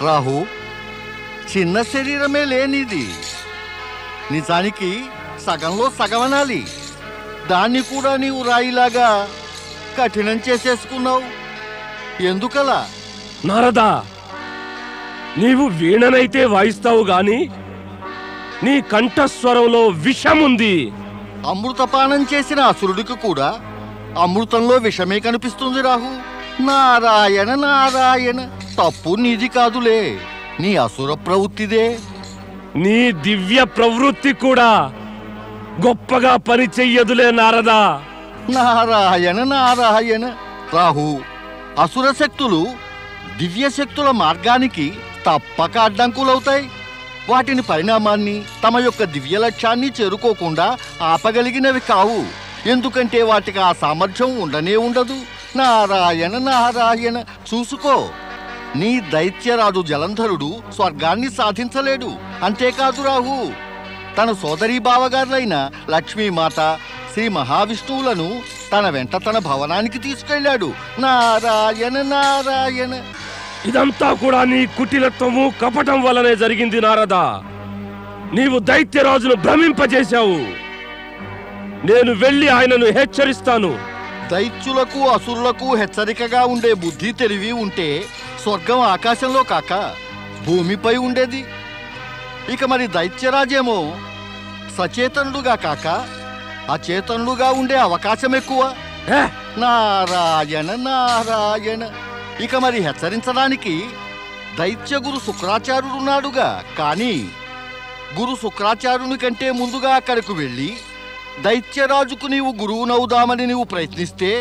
రాహు, చిన్న శరీరమే లేనిది. నిజానికి సగంలో సగమనాలి. దాన్ని కూడా నీవు రాయిలాగా కఠినం చేసేసుకున్నావు. ఎందుకలా? నారదా, నీవు వీణనైతే వాయిస్తావు గాని నీ కంఠస్వరంలో విషముంది. అమృతపానం చేసిన అసురుడికి కూడా అమృతంలో విషమే కనిపిస్తుంది రాహు. నారాయణ నారాయణ, తప్పు నీది కాదులే, నీ అసుర ప్రవృత్తిదే. నీ దివ్య ప్రవృత్తి కూడా గొప్పగా పని చెయ్యదులే నారదా. నారాయణ నారాయణ. రాహు, అసుర శక్తులు దివ్య శక్తుల మార్గానికి తప్పక అడ్డంకులవుతాయి. వాటిని పరిణామాన్ని, తమ యొక్క దివ్య లక్ష్యాన్ని చేరుకోకుండా ఆపగలిగినవి కావు. ఎందుకంటే వాటికి ఆ సామర్థ్యం ఉండనే ఉండదు. నారాయణ నారాయణ. చూసుకో, నీ దైత్యరాజు జలంధరుడు స్వర్గాన్ని సాధించలేడు. అంతేకాదు రాహు, తన సోదరీ బావగారులైన లక్ష్మీమాత, శ్రీ మహావిష్ణువులను తన వెంట తన భవనానికి తీసుకెళ్లాడు. నారాయణ నారాయణ. ఇదంతా కూడా నీ కుటిలత్వము, కపటం వల్లనే జరిగింది నారదా. నీవు దైత్యరాజును భ్రమింపజేశావు. నేను వెళ్ళి ఆయనను హెచ్చరిస్తాను. దైత్యులకు అసురులకు హెచ్చరికగా ఉండే బుద్ధి తెలివి ఉంటే స్వర్గం ఆకాశంలో కాక భూమిపై ఉండేది. ఇక మరి దైత్యరాజేమో సచేతనుడుగా కాక అచేతనుడుగా ఉండే అవకాశం ఎక్కువ. నారాయణ నారాయణ. ఇక మరి హెచ్చరించడానికి దైత్య గురు శుక్రాచార్యుడున్నాడుగా. కానీ గురు శుక్రాచార్యుని కంటే ముందుగా అక్కడికి వెళ్ళి దైత్యరాజుకు నీవు గురువునవుదామని నీవు ప్రయత్నిస్తే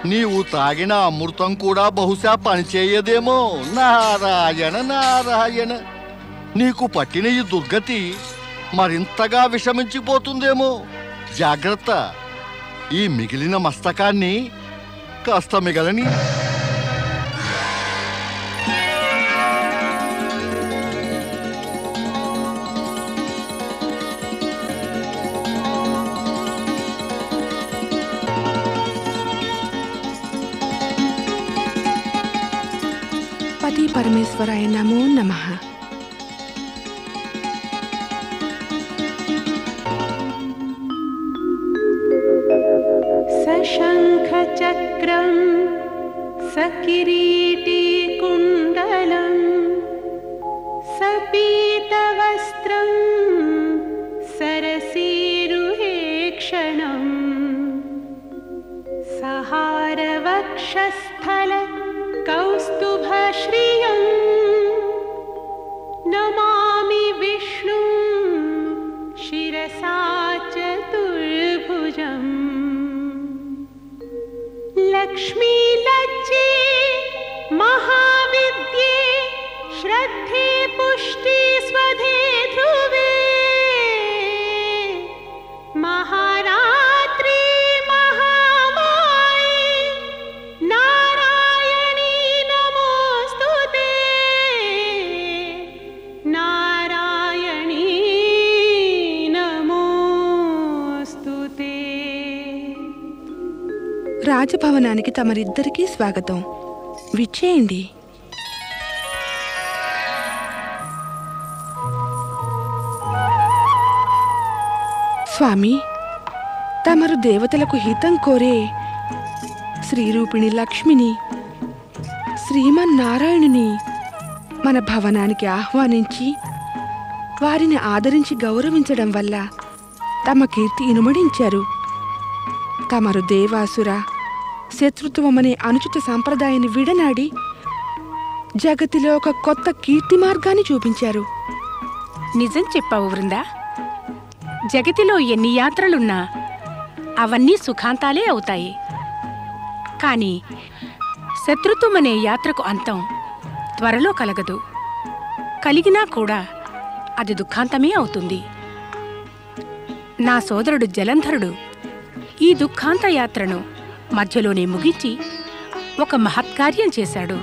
నీవు తాగిన అమృతం కూడా బహుశా పనిచేయదేమో. నారాయణ నారాయణ. నీకు పట్టిన ఈ దుర్గతి మరింతగా విషమించిపోతుందేమో. జాగ్రత్త, ఈ మిగిలిన మస్తకాన్ని కాస్త మిగలని. పతి పరమేశ్వరాయ నమో నమః. సశంఖ చక్రం సకిరీటీ కుండలం సపీత వస్త్రం సరసీరుహేక్షణం సహార వక్షస్థల కౌస్తుభశ్రియం నమామి విష్ణు శిరసా చతుర్భుజం లక్ష్మీ లజ్జే మహావిద్యే శ్రద్ధే పుష్టి స్వధే ధ్రువే మహారాత్రి మహామాయే నారాయణీ నమోస్తుతే నారాయణీ నమోస్తుతే. రాజభవనానికి తమరిద్దరికీ స్వాగతం. విచ్చేయండి. స్వామి, తమరు దేవతలకు హితం కోరే శ్రీరూపిణి లక్ష్మిని, శ్రీమన్నారాయణుని మన భవనానికి ఆహ్వానించి వారిని ఆదరించి గౌరవించడం వల్ల తమ కీర్తి ఇనుమడించారు. తమరు దేవాసుర శత్రుత్వమనే అనుచిత సాంప్రదాయాన్ని విడనాడి జగతిలో ఒక కొత్త కీర్తి మార్గాన్ని చూపించారు. నిజం చెప్పావు వృందా. జగతిలో ఎన్ని యాత్రలున్నా అవన్నీ సుఖాంతాలే అవుతాయి. కానీ శత్రుత్వమనే యాత్రకు అంతం త్వరలో కలగదు. కలిగినా కూడా అది దుఃఖాంతమే అవుతుంది. నా సోదరుడు జలంధరుడు ఈ దుఃఖాంత యాత్రను మధ్యలోనే ముగించి ఒక మహత్కార్యం చేశాడు.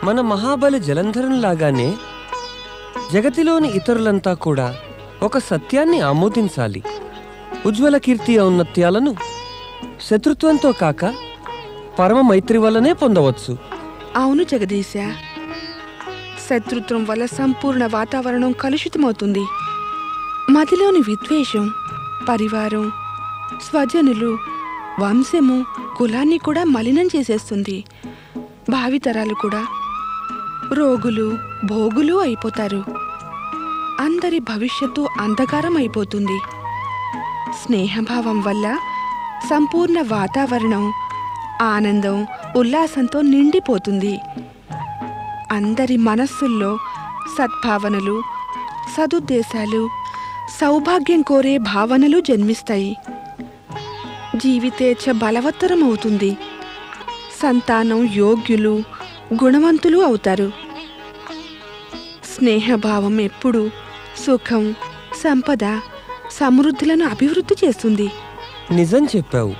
మన మహాబలి జలంధరునిలాగానే జగతిలోని ఇతరులంతా కూడా ఒక సత్యాన్ని ఆమోదించాలి. ఉజ్వల కీర్తి ఔన్నత్యాలను శత్రుత్వంతో కాక పరమ మైత్రి వల్లనే పొందవచ్చు. అవును జగదీశ, శత్రుత్వం వల్ల సంపూర్ణ వాతావరణం కలుషితమవుతుంది. మదిలోని విద్వేషం పరివారం, స్వజనులు, వంశము, కులాన్ని కూడా మలినం చేసేస్తుంది. భావితరాలు కూడా రోగులు, భోగులు అయిపోతారు. అందరి భవిష్యత్తు అంధకారం అయిపోతుంది. స్నేహభావం వల్ల సంపూర్ణ వాతావరణం ఆనందం, ఉల్లాసంతో నిండిపోతుంది. అందరి మనస్సుల్లో సద్భావనలు, సదుద్దేశాలు, సౌభాగ్యం కోరే భావనలు జన్మిస్తాయి. జీవితేచ్ఛ బలవత్తరం అవుతుంది. సంతానం యోగ్యులు, గుణవంతులు అవుతారు. స్నేహభావం ఎప్పుడూ సుఖం, సంపద, సమృద్ధులను అభివృద్ధి చేస్తుంది. నిజం చెప్పావు.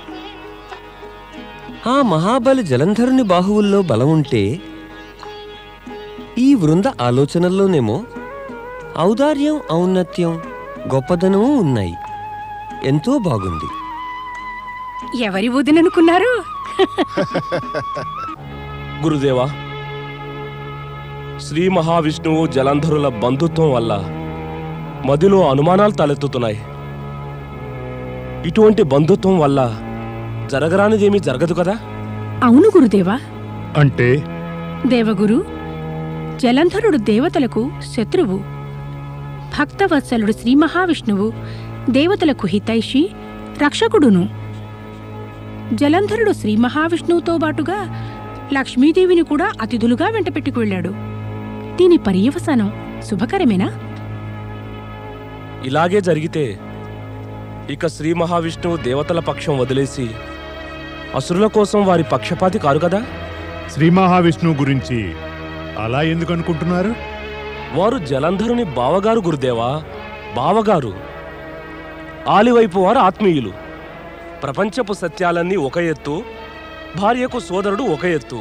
ఆ మహాబలి జలంధరుని బాహువుల్లో బలం ఉంటే ఈ వృంద ఆలోచనల్లోనేమో ఔదార్యం, ఔన్నత్యం, గొప్పదనము ఉన్నాయి. ఎంతో బాగుంది. ఎవరి వదిననుకున్నారు? గురుదేవా, శ్రీ మహావిష్ణువు జలంధరుల బంధుత్వం వల్ల మదిలో అనుమానాలు తలెత్తుతున్నాయి. ఇటువంటి బంధుత్వం వల్ల జరగరానిదేమీ జరగదు కదా? అవును గురుదేవా. అంటే దేవగురు, జలంధరుడు దేవతలకు శత్రువు. భక్తవత్సలుడు శ్రీ మహావిష్ణువు దేవతలకు హితైషి, రక్షకుడును. జలంధరుడు శ్రీ మహావిష్ణువుతో బాటుగా లక్ష్మీదేవిని కూడా అతిథులుగా వెంటపెట్టుకు వెళ్ళాడు. దీని పర్యవసానం శుభకరమేనా? ఇలాగే జరిగితే ఇక శ్రీ మహావిష్ణువు దేవతల పక్షం వదిలేసి అసురుల కోసం వారి పక్షపాతి కారు కదా? శ్రీ మహావిష్ణువు గురించి అలా ఎందుకు అనుకుంటున్నారు? వారు జలంధరుని బావగారు గురుదేవా, బావగారు. ఆలివైపు వారు ఆత్మీయులు. ప్రపంచపు సత్యాలన్నీ ఒక ఎత్తు, భార్యకు సోదరుడు ఒక ఎత్తు.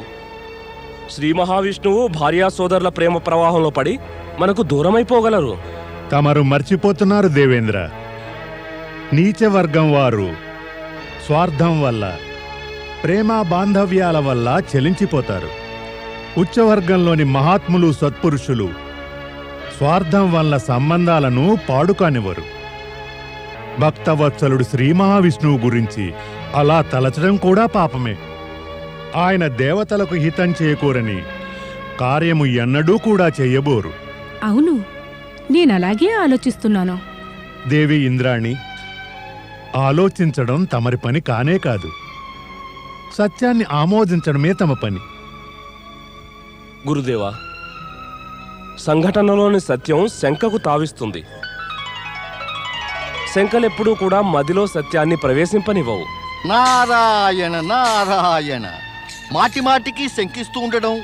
శ్రీ మహావిష్ణువు భార్యా సోదరుల ప్రేమ ప్రవాహంలో పడి మనకు దూరమైపోగలరు. తమరు మర్చిపోతున్నారు దేవేంద్ర. నీచవర్గం వారు స్వార్థం వల్ల, ప్రేమ బాంధవ్యాల వల్ల చెలించిపోతారు. ఉచ్చవర్గంలోని మహాత్ములు, సత్పురుషులు స్వార్థం వల్ల సంబంధాలను పాడుకానివ్వరు. భక్తవత్సలుడు శ్రీ మహావిష్ణువు గురించి అలా తలచడం కూడా పాపమే. ఆయన దేవతలకు హితం చేకూరని కార్యము ఎన్నడూ కూడా చెయ్యబోరు. అవును, నేనలాగే ఆలోచిస్తున్నాను. దేవి ఇంద్రాణి, ఆలోచించడం తమరి పని కానే కాదు, సత్యాన్ని ఆమోదించడమే తమ పని. గురుదేవా, సంఘటనలోని సత్యం శంకకు తావిస్తుంది. శంకలెప్పుడూ కూడా మదిలో సత్యాన్ని ప్రవేశింపనివ్వవు. నారాయణ నారాయణ, మాటి మాటికి శంకిస్తూ ఉండడం,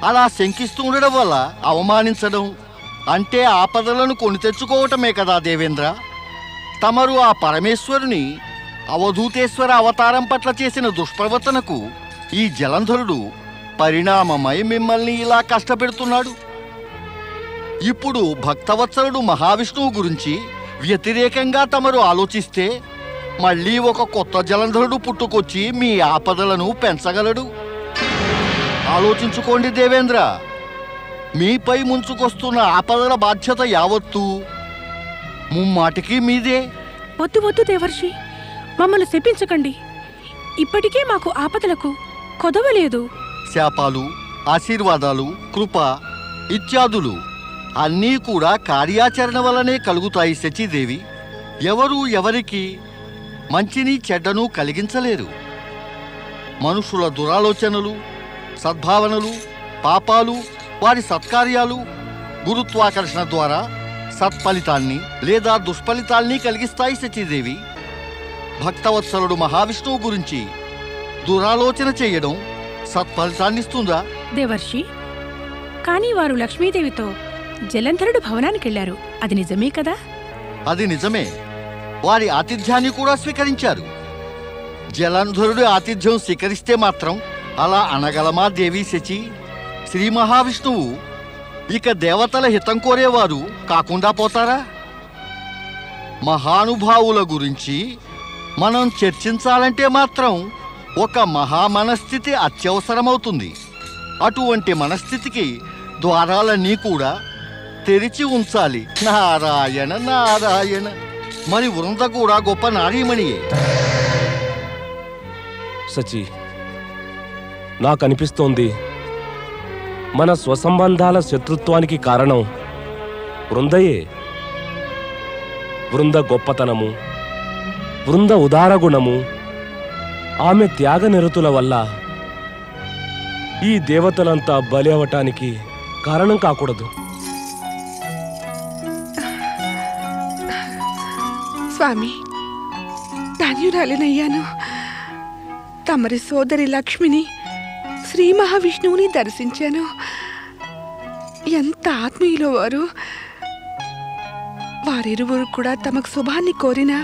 అలా శంకిస్తూ ఉండడం వల్ల అవమానించడం అంటే ఆపదలను కొని తెచ్చుకోవటమే కదా దేవేంద్ర. తమరు ఆ పరమేశ్వరుని అవధూతేశ్వర అవతారం పట్ల చేసిన దుష్ప్రవర్తనకు ఈ జలంధరుడు పరిణామమై మిమ్మల్ని ఇలా కష్టపెడుతున్నాడు. ఇప్పుడు భక్తవత్సలుడు మహావిష్ణువు గురించి వ్యతిరేకంగా తమరు ఆలోచిస్తే మళ్ళీ ఒక కొత్త జలంధరుడు పుట్టుకొచ్చి మీ ఆపదలను పెంచగలడు. ఆలోచించుకోండి దేవేంద్ర. మీపై ముంచుకొస్తున్న ఆపదల బాధ్యత యావత్తూ ముమ్మాటికి మీదే. వద్దు వద్దు దేవర్షి, మమ్మల్ని శపించకండి. ఇప్పటికే మాకు ఆపదలకు కొదవలేదు. శాపాలు, ఆశీర్వాదాలు, కృప ఇత్యాదులు అన్నీ కూడా కార్యాచరణ వల్లనే కలుగుతాయి శచీదేవి. ఎవరు ఎవరికి మంచిని చెడ్డను కలిగించలేరు. మనుషుల దురాలోచనలు, సద్భావనలు, పాపాలు, వారి సత్కార్యాలు గురుత్వాకర్షణ ద్వారా సత్ఫలితాన్ని లేదా దుష్ఫలితాల్ని కలిగిస్తాయి శచీదేవి. భక్తవత్సలుడు మహావిష్ణువు గురించి దురాలోచన చేయడం సత్ఫలితాన్నిస్తుందా? దేవర్షి, కానీ వారు లక్ష్మీదేవితో జలంధరుడు భవనానికెళ్లారు. అది నిజమే కదా? అది నిజమే. వారి ఆతిథ్యాన్ని కూడా స్వీకరించారు. జలంధరుడి ఆతిథ్యం స్వీకరిస్తే మాత్రం అలా అనగలమా దేవి శచి? శ్రీ మహావిష్ణువు ఇక దేవతల హితం కోరేవారు కాకుండా పోతారా? మహానుభావుల గురించి మనం చర్చించాలంటే మాత్రం ఒక మహామనస్థితి అత్యవసరమవుతుంది. అటువంటి మనస్థితికి ద్వారాలన్నీ కూడా తెరిచి ఉంచాలి. నారాయణ నారాయణ. మరి వృంద కూడా గొప్ప నారీమణియే. సచి, నాకనిపిస్తోంది మన స్వసంబంధాల శత్రుత్వానికి కారణం వృందయే. వృంద గొప్పతనము, వృంద ఉదారగుణము, ఆమె త్యాగనిరతుల వల్ల ఈ దేవతలంతా బలి అవటానికి కారణం కాకూడదు. స్వామి, ధన్యురాలినయ్యాను. తమరి సోదరి లక్ష్మిని, శ్రీ మహావిష్ణువుని దర్శించాను. ఎంత ఆత్మీయులో వారు. వారిరువురు కూడా తమకు శుభాన్ని కోరినా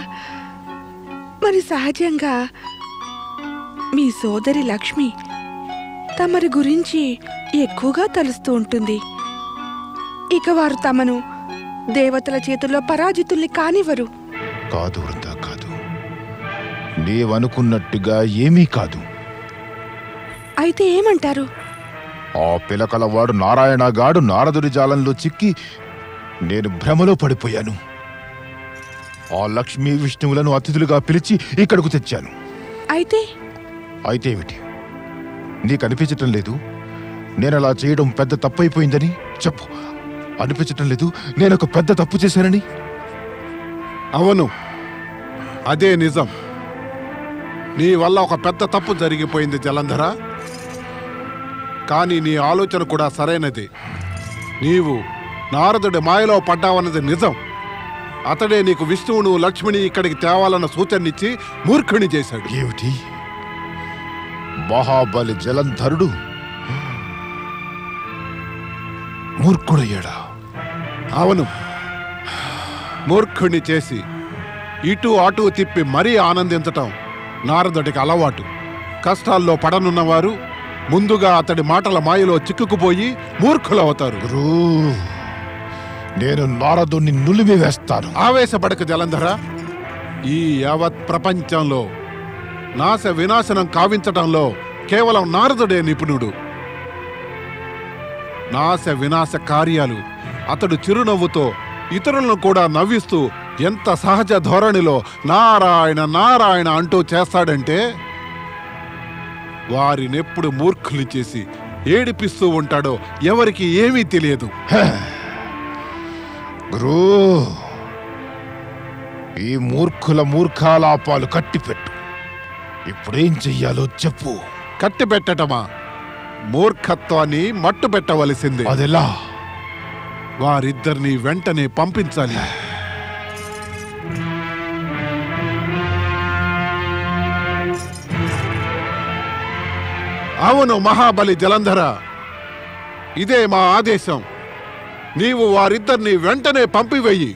మరి సహజంగా మీ సోదరి లక్ష్మి తమరి గురించి ఎక్కువగా తలుస్తూ ఉంటుంది. ఇక వారు తమను దేవతల చేతుల్లో పరాజితుల్ని కానివ్వరు. కాదు వృంద, కాదు. నీవనుకున్నట్టుగా ఏమీ కాదు. అయితే ఏమంటారు? ఆ పిలకలవాడు నారాయణగాడు నారదుడి జాలంలో చిక్కి నేను భ్రమలో పడిపోయాను. ఆ లక్ష్మీ విష్ణువులను అతిథులుగా పిలిచి ఇక్కడకు తెచ్చాను. అయితే ఏమిటి? నీకనిపించటం లేదు నేనలా చేయడం పెద్ద తప్పైపోయిందని? చెప్పు, అనిపించటం లేదు నేనొక పెద్ద తప్పు చేశానని? అవును, అదే నిజం. నీ వల్ల ఒక పెద్ద తప్పు జరిగిపోయింది జలంధర. కానీ నీ ఆలోచన కూడా సరైనది. నీవు నారదుడి మాయలో పడ్డావన్నది నిజం. అతడే నీకు విష్ణువును లక్ష్మిని ఇక్కడికి తేవాలన్న సూచననిచ్చి మూర్ఖుని చేశాడు. ఏమిటి? మహాబలి జలంధరుడు మూర్ఖుడయ్యాడా? అవును, మూర్ఖుణ్ణి చేసి ఇటు అటు తిప్పి మరీ ఆనందించటం నారదుడికి అలవాటు. కష్టాల్లో పడనున్నవారు ముందుగా అతడి మాటల మాయలో చిక్కుకుపోయి మూర్ఖులవుతారు. గురూ, నేను నారదుణ్ణి నులిమి వేస్తాను. ఆవేశపడక జలంధర. ఈ యావత్ ప్రపంచంలో నాశ వినాశనం కావించటంలో కేవలం నారదుడే నిపుణుడు. నాశ వినాశ కార్యాలు అతడు చిరునవ్వుతో ఇతరులను కూడా నవ్విస్తూ ఎంత సహజ ధోరణిలో నారాయణ నారాయణ అంటూ చేస్తాడంటే వారినెప్పుడు మూర్ఖులు చేసి ఏడిపిస్తూ ఉంటాడో ఎవరికి ఏమీ తెలియదు. గురూ, ఈ మూర్ఖుల మూర్ఖాలాపాలు కట్టిపెట్టు. ఇప్పుడేం చెయ్యాలో చెప్పు. కట్టిపెట్టటమా? మూర్ఖత్వాన్ని మట్టు పెట్టవలసిందే. అదెలా? వారిద్దరిని వెంటనే పంపించాలి. అవును మహాబలి జలంధర, ఇదే మా ఆదేశం. నీవు వారిద్దరిని వెంటనే పంపివేయి.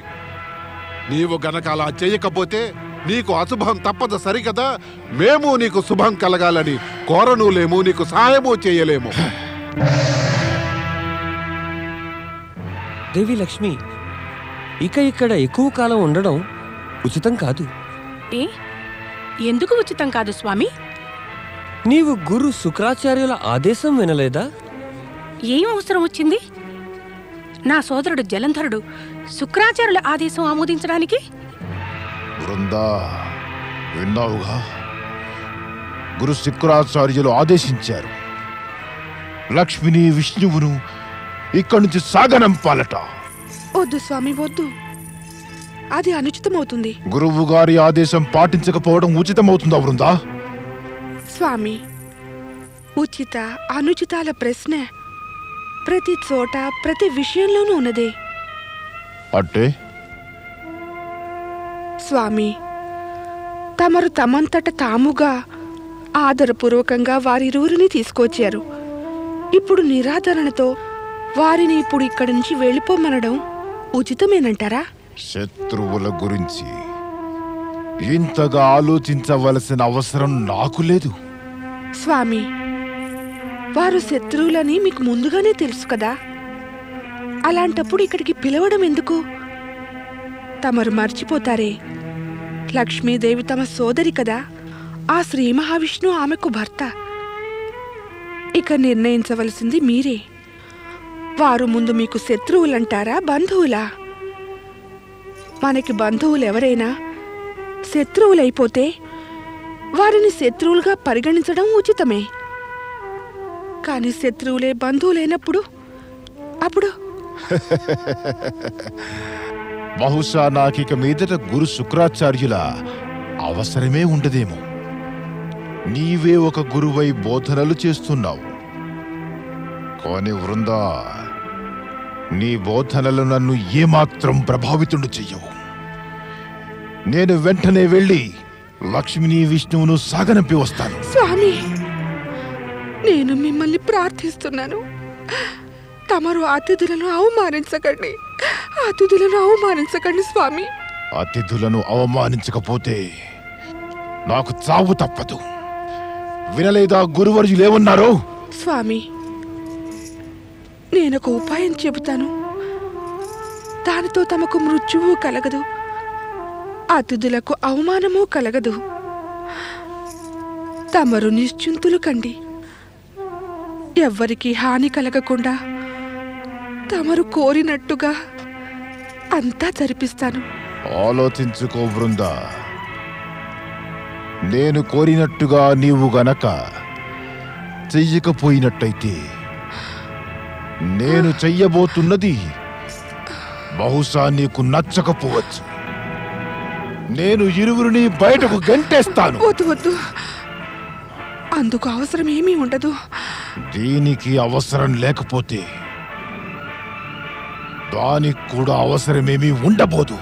నీవు గనక అలా చెయ్యకపోతే నీకు అశుభం తప్పదు సరికదా. మేము నీకు శుభం కలగాలని కోరను లేము, నీకు సహాయము చేయలేము. దేవి లక్ష్మి, ఇక ఇక్కడ ఎక్కువ కాలం ఉండడం ఉచితం కాదు. ఎందుకు ఉచితం కాదు స్వామి? నీవు గురు శుక్రాచార్యుల ఆదేశం వినలేదా? ఏం అవసరం వచ్చింది? నా సోదరుడు జలంధరుడు శుక్రాచార్యుల ఆదేశం ఆమోదించడానికి? బృందా, విన్నావుగా? గురు శుక్రాచార్యులు ఆదేశించారు లక్ష్మిని విష్ణువును ఇక్కడి నుంచి సాగనంపాలట. వద్దు స్వామి, వద్దు. అది అనుచితమవుతుంది. గురువు గారి ఆదేశం పాటించకపోవడం ఉచితమవుతుందా బృందా? స్వామి, ఉచిత అనుచితాల ప్రశ్న ప్రతి చోట ప్రతి విషయంలోనూ ఉన్నదే. అంటే స్వామి, తమరు తమంతట తాముగా ఆదరపూర్వకంగా వారిరువురిని తీసుకొచ్చారు. ఇప్పుడు నిరాదరణతో వారిని ఇప్పుడు ఇక్కడి నుంచి వెళ్ళిపోమనడం ఉచితమేనంటారా? శత్రువుల గురించి ఇంతగా ఆలోచించవలసిన అవసరం నాకు లేదు. స్వామి, వారు శత్రువులని మీకు ముందుగానే తెలుసు కదా. అలాంటప్పుడు ఇక్కడికి పిలవడం ఎందుకు? తమరు మర్చిపోతారే, లక్ష్మీదేవి తమ సోదరి కదా. ఆ శ్రీ మహావిష్ణు ఆమెకు భర్త. ఇక నిర్ణయించవలసింది మీరే. వారు ముందు మీకు శత్రువులంటారా బంధువులా? మనకి బంధువులు ఎవరైనా శత్రువులైపోతే వారిని శత్రువులుగా పరిగణించడం ఉచితమే. కానీ శత్రువులే బంధువులైనప్పుడు అప్పుడు బహుశా నాకిక మీదట గురు శుక్రాచార్యుల అవసరమే ఉండదేమో. నీవే ఒక గురువై బోధనలు చేస్తున్నావు. కానీ వృందా, నీ బోధనలు నన్ను ఏమాత్రం ప్రభావితుడు చెయ్యవు. నేను వెంటనే వెళ్ళి లక్ష్మిని విష్ణువును సాగనంపి వస్తాను. స్వామి, నేను మిమ్మల్ని ప్రార్థిస్తున్నాను. తమరు అతిథులను అవమానించకండి, అతిథులను అవమానించకండి స్వామి. అతిథులను అవమానించకపోతే నాకు చావు తప్పదు. వినలేదా గురువర్యులేమన్నారో? స్వామి, నేనొక ఉపాయం చెబుతాను. దానితో తమకు మృత్యువు కలగదు, అతిథులకు అవమానము కలగదు. తమరు నిశ్చింతులు కండి. ఎవ్వరికి హాని కలగకుండా తమరు కోరినట్టుగా అంతా జరిపిస్తాను. ఆలోచించుకో బృందా. నేను కోరినట్టుగా నీవు గనక చెయ్యకపోయినట్టయితే నేను చెయ్యబోతున్నది బహుశా నీకు నచ్చకపోవచ్చు. నేను ఇరువురిని బయటకు గంటేస్తాను. వద్దు వద్దు, అందుకు అవసరం ఏమీ ఉండదు. దీనికి అవసరం లేకపోతే దానికి కూడా అవసరమేమీ ఉండబోదు.